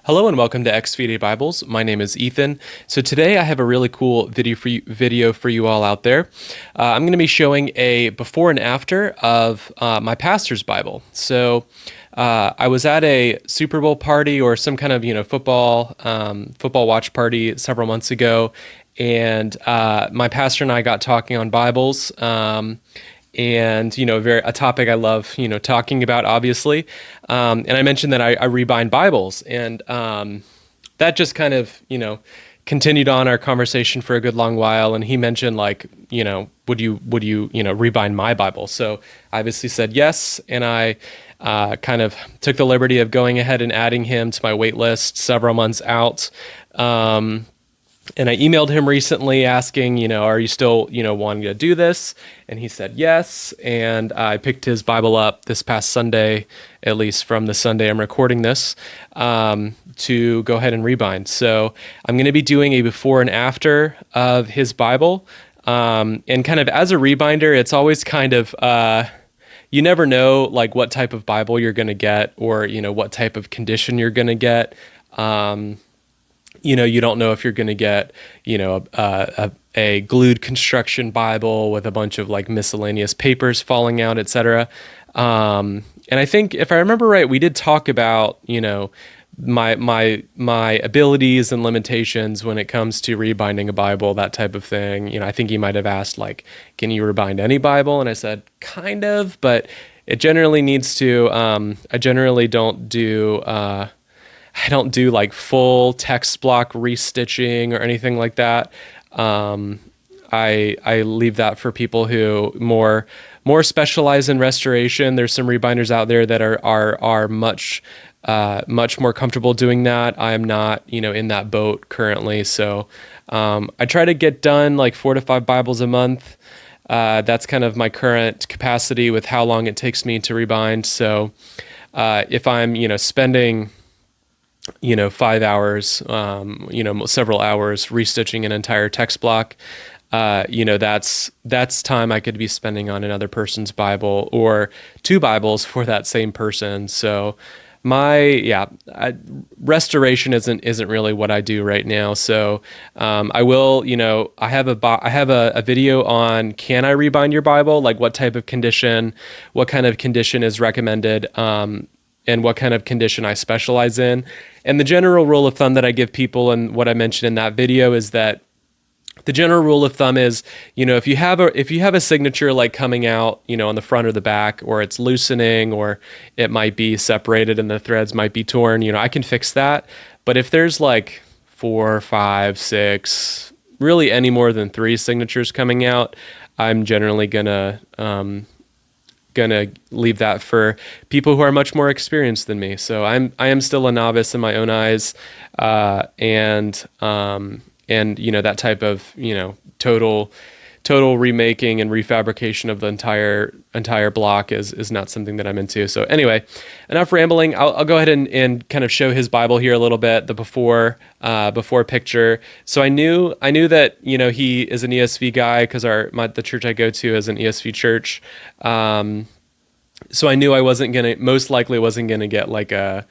Hello and welcome to XVD Bibles. My name is Ethan. So today I have a really cool video for you all out there. I'm going to be showing a before and after of my pastor's Bible. So I was at a Super Bowl party or some kind of football watch party several months ago, and my pastor and I got talking on Bibles. And a topic I love talking about, obviously, and I mentioned that I rebind Bibles, and that just kind of continued on our conversation for a good long while. And he mentioned, like, would you rebind my Bible? So I obviously said yes, and I kind of took the liberty of going ahead and adding him to my wait list several months out. And I emailed him recently asking, are you still, wanting to do this? And he said yes. And I picked his Bible up this past Sunday, at least from the Sunday I'm recording this, to go ahead and rebind. So I'm going to be doing a before and after of his Bible. And kind of as a rebinder, it's always kind of, you never know like what type of Bible you're going to get, or, what type of condition you're going to get. You don't know if you're going to get, a glued construction Bible with a bunch of like miscellaneous papers falling out, etc. And I think if I remember right, we did talk about, my abilities and limitations when it comes to rebinding a Bible, that type of thing. I think he might have asked, like, can you rebind any Bible? And I said, kind of, but it generally needs to, I generally don't do, I don't do like full text block restitching or anything like that. I leave that for people who more specialize in restoration. There's some rebinders out there that are much more comfortable doing that. I'm not, in that boat currently. So I try to get done like 4 to 5 Bibles a month. That's kind of my current capacity with how long it takes me to rebind. So if I'm, spending 5 hours, several hours restitching an entire text block, that's time I could be spending on another person's Bible or 2 Bibles for that same person. So restoration isn't really what I do right now. So I will, I have a video on, can I rebind your Bible? Like, what type of condition, what kind of condition is recommended, and what kind of condition I specialize in. And the general rule of thumb that I give people, and what I mentioned in that video, is that the general rule of thumb is, if you have a signature like coming out, on the front or the back, or it's loosening, or it might be separated and the threads might be torn, I can fix that. But if there's like 4, 5, 6, really any more than 3 signatures coming out, I'm generally gonna leave that for people who are much more experienced than me. So I am still a novice in my own eyes, and that type of total remaking and refabrication of the entire block is not something that I'm into. So anyway, enough rambling. I'll go ahead and kind of show his Bible here a little bit, the before picture. So I knew that he is an ESV guy because the church I go to is an ESV church. So I knew I most likely wasn't gonna get like a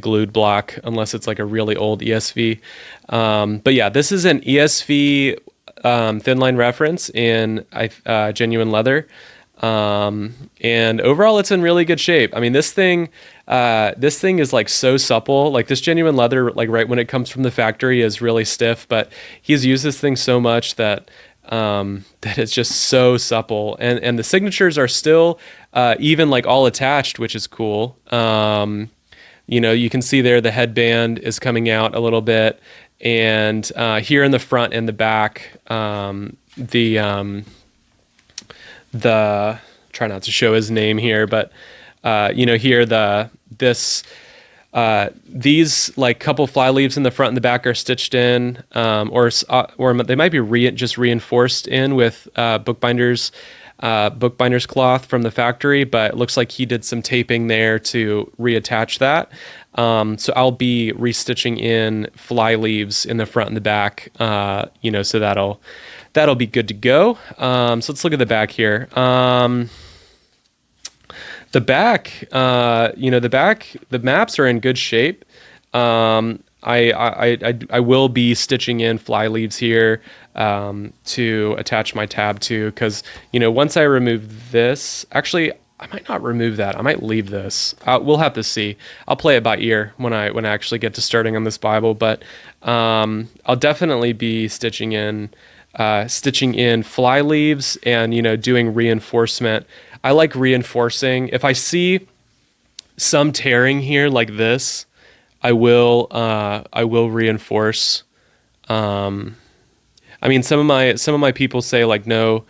glued block unless it's like a really old ESV. But yeah, this is an ESV thin line reference in genuine leather. And overall it's in really good shape. I mean, this thing is like so supple. Like, this genuine leather, like right when it comes from the factory, is really stiff, but he's used this thing so much that it's just so supple, and the signatures are still even like all attached, which is cool. You can see there the headband is coming out a little bit, and here in the front and the back, the try not to show his name here, but here these like couple fly leaves in the front and the back are stitched in, or they might be just reinforced in with bookbinders cloth from the factory, but it looks like he did some taping there to reattach that. So I'll be restitching in fly leaves in the front and the back, so that'll be good to go. So let's look at the back here. The back, the maps are in good shape. I will be stitching in fly leaves here to attach my tab to, because once I remove this, actually I might not remove that. I might leave this. We'll have to see. I'll play it by ear when I actually get to starting on this Bible, but I'll definitely be stitching in fly leaves and doing reinforcement. I like reinforcing. If I see some tearing here like this, I will reinforce. I mean, some of my people say like no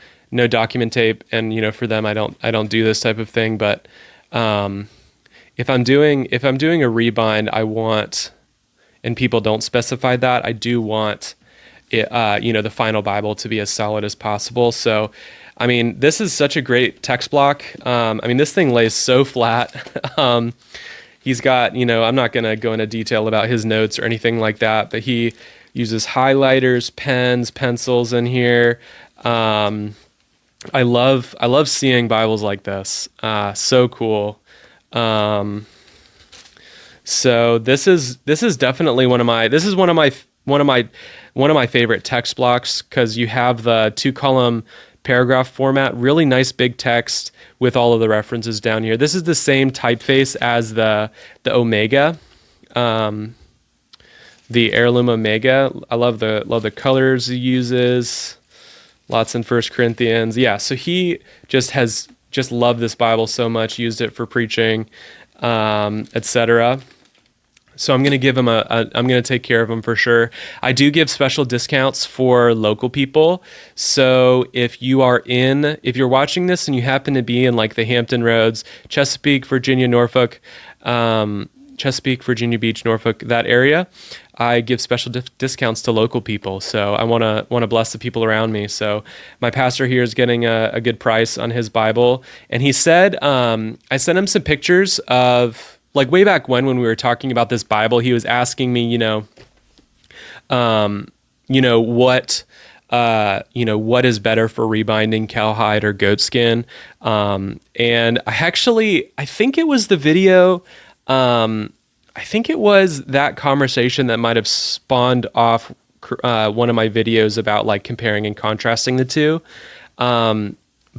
document tape, and for them I don't do this type of thing. But if I'm doing a rebind, I want, and people don't specify that, I do want it, the final Bible to be as solid as possible. So, I mean, this is such a great text block. I mean, this thing lays so flat. He's got, I'm not going to go into detail about his notes or anything like that, but he uses highlighters, pens, pencils in here. I love seeing Bibles like this. So cool. So this is definitely one of my favorite text blocks, because you have the 2-column paragraph format, really nice big text with all of the references down here. This is the same typeface as the Omega, the Heirloom Omega. I love the colors he uses. Lots in 1 Corinthians. Yeah, so he just loved this Bible so much, used it for preaching, etc. So I'm going to give him I'm going to take care of him for sure. I do give special discounts for local people. So if you're watching this and you happen to be in like the Hampton Roads, Chesapeake, Virginia, Norfolk, Chesapeake, Virginia Beach, Norfolk, that area, I give special discounts to local people. So I want to bless the people around me. So my pastor here is getting a good price on his Bible. And he said, I sent him some pictures of, like, way back when we were talking about this Bible, he was asking me, what is better for rebinding, cowhide or goatskin? And I think it was the video, I think it was that conversation that might have spawned off one of my videos about like comparing and contrasting the two.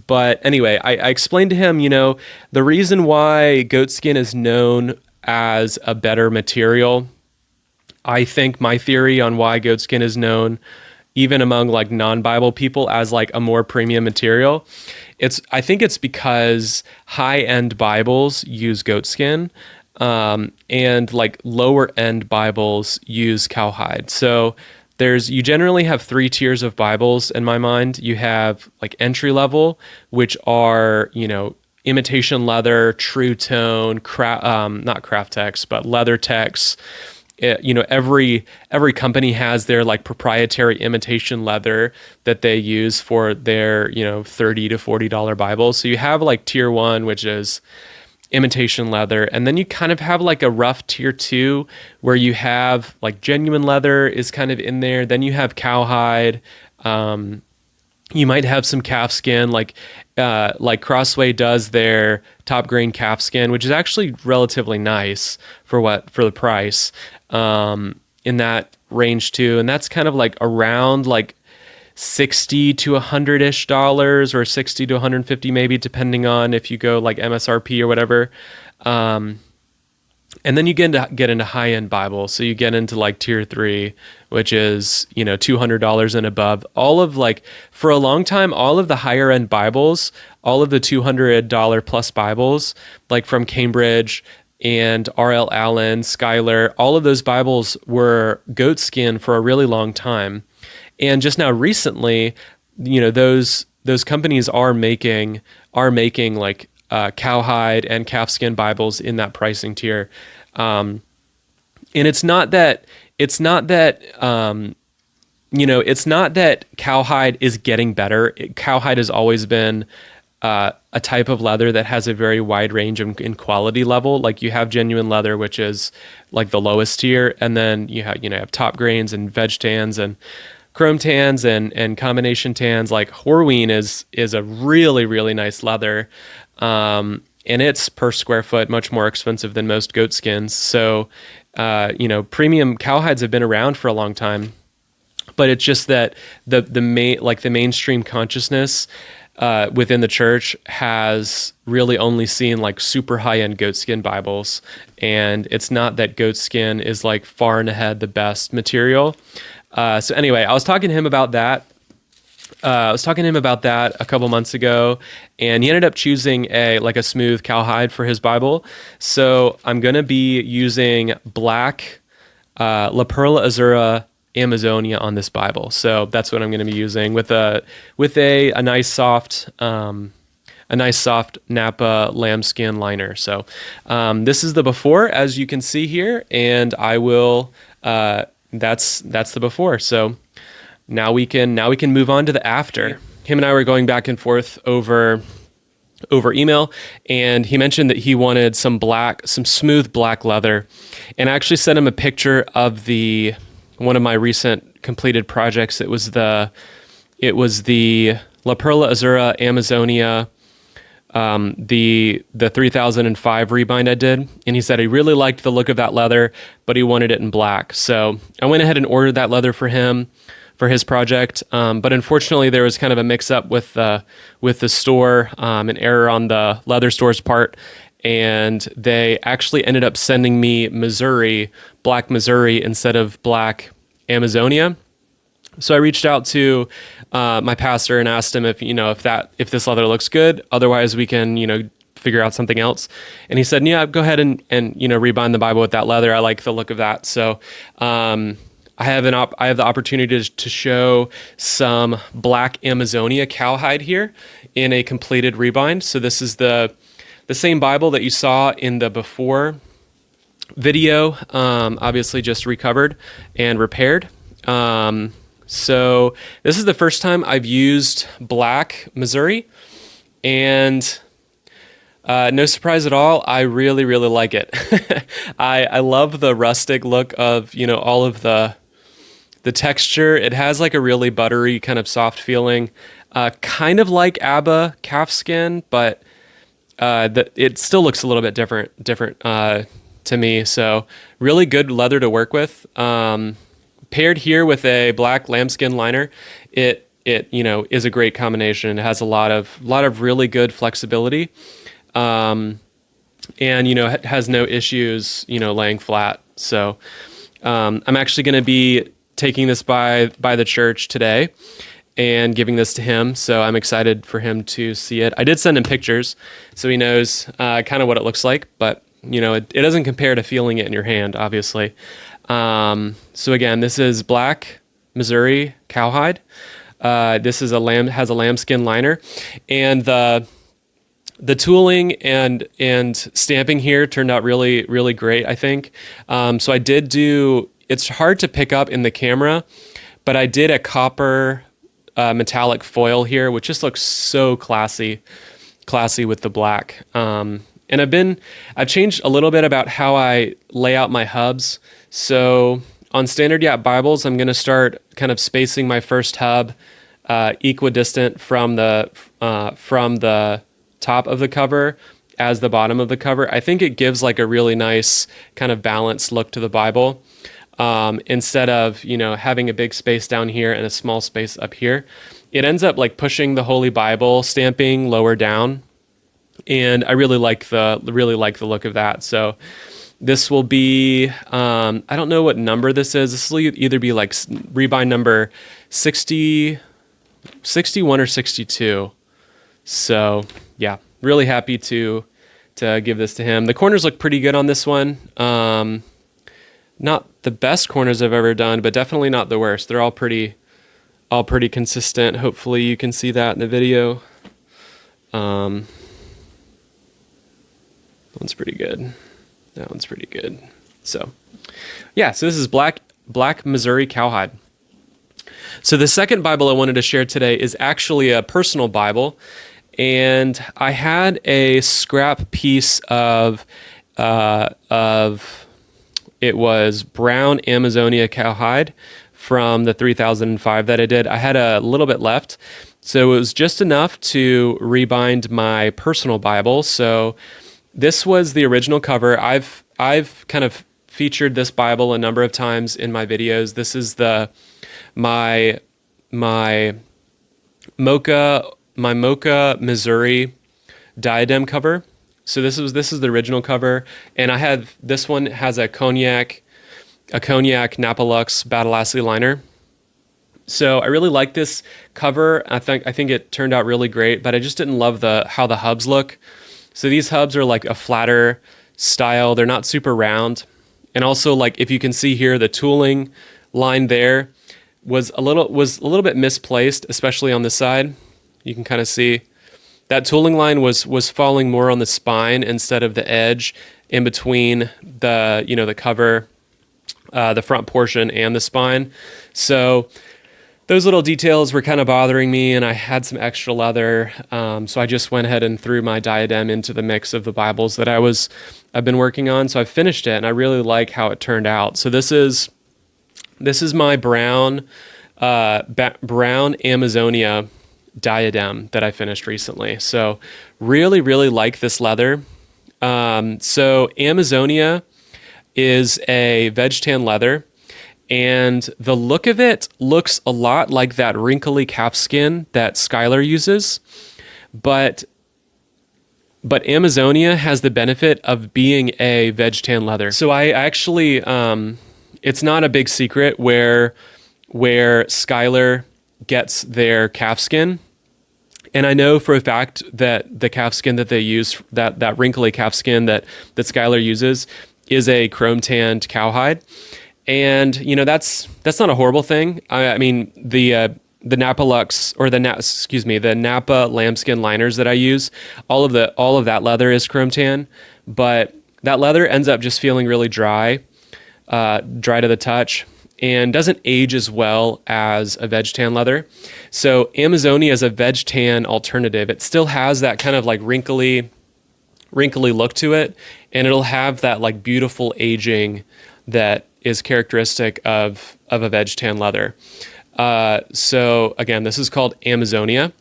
But anyway, I explained to him, the reason why goatskin is known as a better material. I think my theory on why goatskin is known, even among like non-Bible people, as like a more premium material, I think it's because high-end Bibles use goatskin, and like lower-end Bibles use cowhide. So you generally have 3 tiers of Bibles in my mind. You have like entry level, which are, imitation leather, true tone, not craft text, but leather text. Every company has their like proprietary imitation leather that they use for their, $30 to $40 Bibles. So you have like tier 1, which is imitation leather, and then you kind of have like a rough tier 2 where you have like genuine leather is kind of in there. Then you have cowhide. You might have some calfskin, like Crossway does their top grain calfskin, which is actually relatively nice for the price, in that range too. And that's kind of like around like $60 to $100-ish, or $60 to $150 maybe, depending on if you go like MSRP or whatever. And then you get into high-end Bibles. So you get into like tier 3, which is, $200 and above. For a long time, all of the higher end Bibles, all of the $200 plus Bibles, like from Cambridge and R.L. Allen, Schuyler, all of those Bibles were goatskin for a really long time. And just now recently, those companies are making like cowhide and calfskin Bibles in that pricing tier. And it's not that cowhide is getting better. Cowhide has always been a type of leather that has a very wide range in quality level. Like you have genuine leather, which is like the lowest tier, and then you have top grains and veg tans and chrome tans and combination tans. Like Horween is a really, really nice leather. and it's per square foot much more expensive than most goat skins. So, premium cowhides have been around for a long time, but it's just that the mainstream consciousness within the church has really only seen like super high-end goatskin Bibles, and it's not that goatskin is like far and ahead the best material. So anyway, I was talking to him about that. A couple months ago, and he ended up choosing a smooth cowhide for his Bible. So I'm going to be using black La Perla Azzura Amazzonia on this Bible. So that's what I'm going to be using with a nice soft Napa lambskin liner. So this is the before, as you can see here, and I will that's the before. So now we can move on to the after. Him and I were going back and forth over email, and he mentioned that he wanted some smooth black leather, and I actually sent him a picture of one of my recent completed projects. It was the La Perla Azzura Amazzonia, the 3005 rebind I did, and he said he really liked the look of that leather, but he wanted it in black. So I went ahead and ordered that leather for him for his project, but unfortunately there was kind of a mix-up with the store, an error on the leather store's part, and they actually ended up sending me black Missouri instead of black Amazzonia. So I reached out to my pastor and asked him if this leather looks good. Otherwise, we can figure out something else. And he said, "Yeah, go ahead and rebind the Bible with that leather. I like the look of that." So I have the opportunity to show some black Amazzonia cowhide here in a completed rebind. So this is the same Bible that you saw in the before video, obviously just recovered and repaired. So this is the first time I've used black Missouri, and no surprise at all, I really, really like it. I love the rustic look of, all of the texture. It has like a really buttery kind of soft feeling, kind of like Abba calfskin, but it still looks a little bit different to me. So really good leather to work with. Paired here with a black lambskin liner, it is a great combination. It has a lot of really good flexibility, and it has no issues laying flat. So I'm actually going to be taking this by the church today and giving this to him. So I'm excited for him to see it. I did send him pictures, so he knows kind of what it looks like, but it doesn't compare to feeling it in your hand, obviously. So again, this is black Missouri cowhide. This is has a lambskin liner, and the tooling and stamping here turned out really, really great, I think. So I did it's hard to pick up in the camera, but I did a copper metallic foil here, which just looks so classy with the black. And I've changed a little bit about how I lay out my hubs. So on Standard Yap Bibles, I'm going to start kind of spacing my first hub equidistant from the top of the cover as the bottom of the cover. I think it gives like a really nice kind of balanced look to the Bible. Instead of, having a big space down here and a small space up here, it ends up like pushing the Holy Bible stamping lower down. And I really like the look of that. So this will be, I don't know what number this is. This will either be like rebind number 60, 61 or 62. So yeah, really happy to give this to him. The corners look pretty good on this one. Not the best corners I've ever done, but definitely not the worst. They're all pretty consistent. Hopefully you can see that in the video. That one's pretty good. That one's pretty good. So yeah, so this is black Missouri cowhide. So the second Bible I wanted to share today is actually a personal Bible, and I had a scrap piece of it was brown Amazzonia cowhide from the 3005 that I did. I had a little bit left, So it was just enough to rebind my personal Bible. So this was the original cover. I've kind of featured this Bible a number of times in my videos. This is my Mocha, Missouri Diadem cover. So this is the original cover, and this one has a cognac Napa Lux Battle Lassie liner. So I really like this cover. I think it turned out really great, but I just didn't love how the hubs look. So these hubs are like a flatter style. They're not super round. And also, like, if you can see here, the tooling line there was a little bit misplaced, especially on this side. You can kind of see that tooling line was falling more on the spine instead of the edge in between the cover, the front portion and the spine. So those little details were kind of bothering me, and I had some extra leather, so I just went ahead and threw my diadem into the mix of the Bibles that I've been working on. So I finished it, and I really like how it turned out. So this is my brown Amazzonia Diadem that I finished recently. So really, really like this leather. So Amazzonia is a veg tan leather. And the look of it looks a lot like that wrinkly calfskin that Skylar uses, but Amazzonia has the benefit of being a veg tan leather. So I actually, it's not a big secret where Skylar gets their calfskin, and I know for a fact that the calfskin that they use, that wrinkly calfskin that Skylar uses, is a chrome tanned cowhide. And, that's not a horrible thing. I mean, the Napa Lux, or the Napa lambskin liners that I use, all of that leather is chrome tan, but that leather ends up just feeling really dry to the touch, and doesn't age as well as a veg tan leather. So Amazzonia is a veg tan alternative. It still has that kind of like wrinkly look to it, and it'll have that like beautiful aging that is characteristic of a veg tan leather. So again, this is called Amazzonia,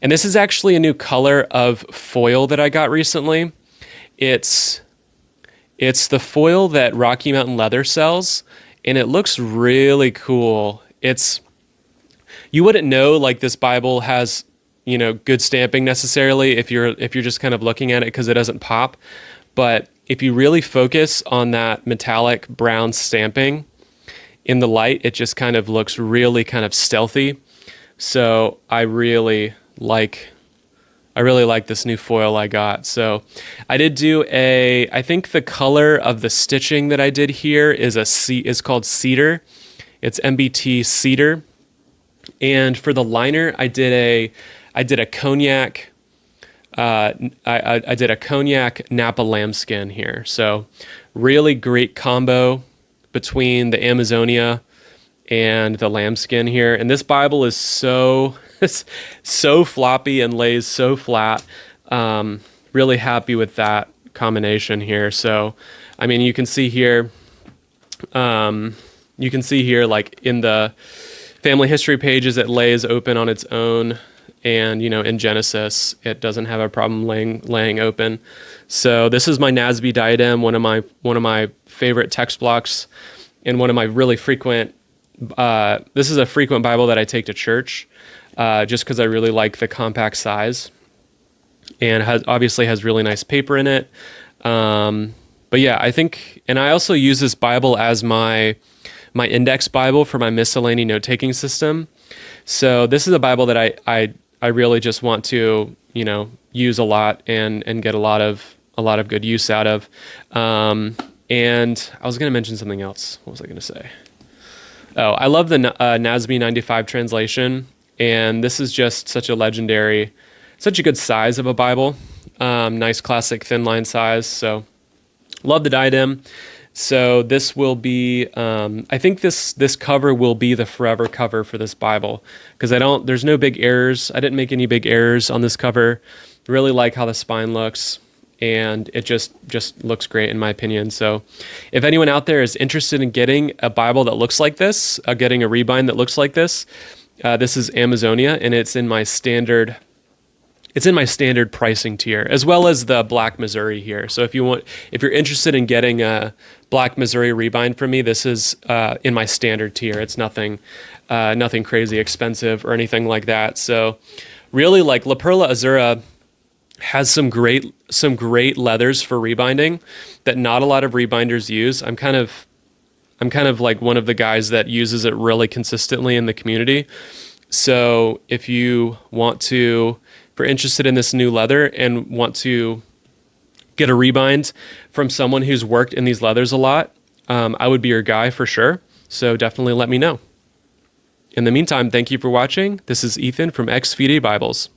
and this is actually a new color of foil that I got recently. It's the foil that Rocky Mountain Leather sells, and it looks really cool. You wouldn't know like this Bible has good stamping necessarily if you're just kind of looking at it, because it doesn't pop. But if you really focus on that metallic brown stamping in the light, it just kind of looks really kind of stealthy. So I really like this new foil I got. So I did do I think the color of the stitching that I did here is called cedar. It's MBT cedar. And for the liner, I did a cognac. I did a cognac Napa lambskin here. So really great combo between the Amazzonia and the lambskin here. And this Bible is so floppy and lays so flat. Really happy with that combination here. So, I mean, you can see here like in the family history pages, it lays open on its own. And, in Genesis, it doesn't have a problem laying open. So this is my NASB diadem, one of my favorite text blocks, and one of my really frequent. This is a frequent Bible that I take to church, just because I really like the compact size, and obviously has really nice paper in it. But yeah, I think, and I also use this Bible as my index Bible for my miscellany note-taking system. So this is a Bible that I really just want to, use a lot and get a lot of good use out of. And I was going to mention something else. What was I going to say? Oh, I love the NASB 95 translation. And this is just such a good size of a Bible. Nice classic thin line size. So love the diadem. So this will be, I think this cover will be the forever cover for this Bible, because there's no big errors. I didn't make any big errors on this cover. Really like how the spine looks, and it just looks great in my opinion. So if anyone out there is interested in getting a Bible that looks like this, getting a rebind that looks like this, This is Amazzonia, and it's in my standard. It's in my standard pricing tier, as well as the Black Missouri here. So if you're interested in getting a Black Missouri rebind from me, this is in my standard tier. It's nothing crazy expensive or anything like that. So really, like La Perla Azzura has some great leathers for rebinding that not a lot of rebinders use. I'm kind of like one of the guys that uses it really consistently in the community. So if you're interested in this new leather and want to get a rebind from someone who's worked in these leathers a lot, I would be your guy for sure. So definitely let me know. In the meantime, thank you for watching. This is Ethan from X Fide Bibles.